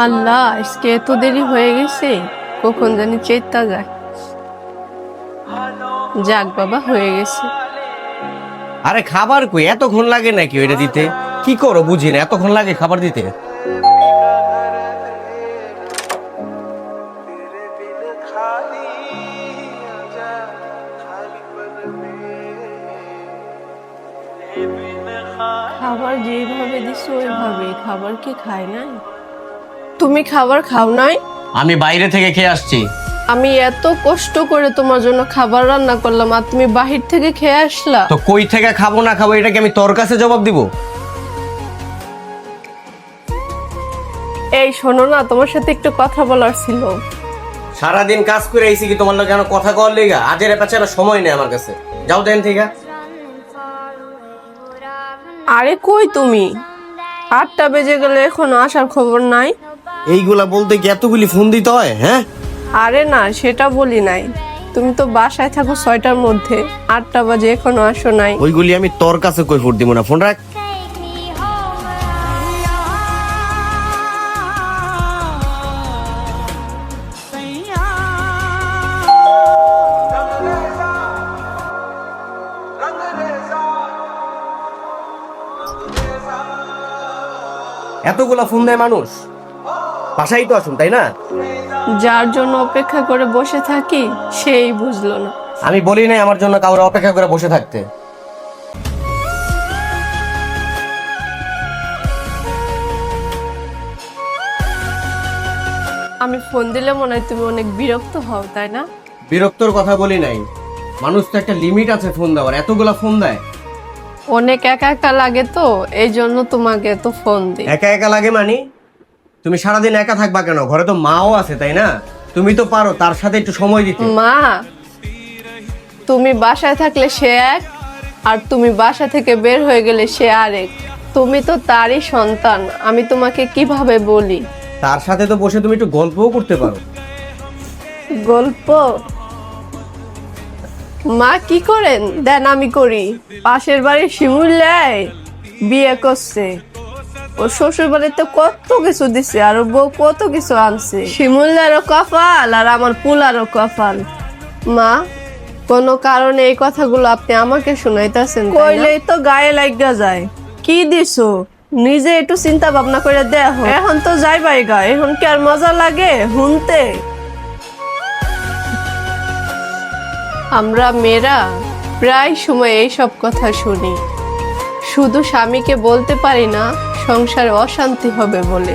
আল্লাহ, আজকে এত দেরি হয়ে গেছে, কখন জানি চেতা যায়। যাক বাবা, হয়ে গেছে। আরে খাবার কই, এতক্ষণ লাগে নাকি ওইটা দিতে? কি করো বুঝি না, এতক্ষণ লাগে খাবার দিতে? খাবার যেভাবে দিছো ওইভাবে, খাবার কি খায় নাই? তুমি খাবার খাও নাই? আমি বাইরে থেকে খেয়ে আসছি। আমি এত কষ্ট করে তোমার জন্য খাবার রান্না করলাম আর তুমি বাহির থেকে খেয়ে আসলা। তো কই থেকে খাবো না খাবো এটা কি আমি তোর কাছে জবাব দিব? এই শোনো না, তোমার সাথে একটু কথা বলার ছিল। সারাদিন কাজ করে আইছি, কি তোমার লোক কেন কথা কল লেগা? আজের পেছার সময় নেই আমার কাছে। যাও দেন থেকে। আরে কই তুমি? 8টা বেজে গেলে এখনো আসার খবর নাই। এইগুলা বলতে কি এতগুলি ফোন দিতে হয়? হ্যাঁ, আরে না, সেটা বলি নাই। তুমি তো বাসায় থাকো 6টার মধ্যে, 8টা বাজে এখনো আসো নাই। ওইগুলি আমি তোর কাছে কই ফোন দিব না। ফোন রাখ। এতগুলা ফোন দেয় মানুষ, বাসায় তো আসুন তাই না? যার জন্য অপেক্ষা করে বসে থাকি সেই বুঝলো না। আমি বলি নাই আমার জন্য কাউরে অপেক্ষা করে বসে থাকতে। আমি ফোন দিলে মনে হয় তুমি অনেক বিরক্ত হও, তাই না? বিরক্তর কথা বলি নাই, মানুষ তো একটা লিমিট আছে ফোন দেওয়ার, এতগুলা ফোন দেয়। অনেক একা একা লাগে তো, এই জন্য তোমাকে তো ফোন দিই। একা একা লাগে মানে? তুমি সারাদিন একা থাকবা কেন? ঘরে তো মাও আছে তাই না? তুমি তো পারো তার সাথে একটু সময় দিতে। মা, তুমি বাসায় থাকলে সে এক, আর তুমি বাসা থেকে বের হয়ে গেলে সে আরেক। তুমি তো তারই সন্তান, আমি তোমাকে কিভাবে বলি? তার সাথে তো বসে তুমি একটু গল্পও করতে পারো। গল্প? মা কি করেন দেন আমি করি। পাশের বাড়ির শিমুল্লায় বিয়ে করছে, ও শ্বশুর বাড়িতে কত কিছু দিছে, আর ও বউ কত কিছু আনছে। শিমুল্লারও কপাল আর আমার পুলারও কপাল। মা, কোনো কারণে এই কথাগুলো আপনি আমাকে শুনাইতেছেন? কইলেই তো গায়ে লাগা যায়। কি দিছো নিজে একটু চিন্তা ভাবনা করে দেখো। এখন তো যাইবাই গা, এখন কি আর মজা লাগে শুনতে? আমরা মেয়েরা প্রায় সময় এইসব কথা শুনি, শুধু স্বামীকে বলতে পারি না সংসারে অশান্তি হবে বলে।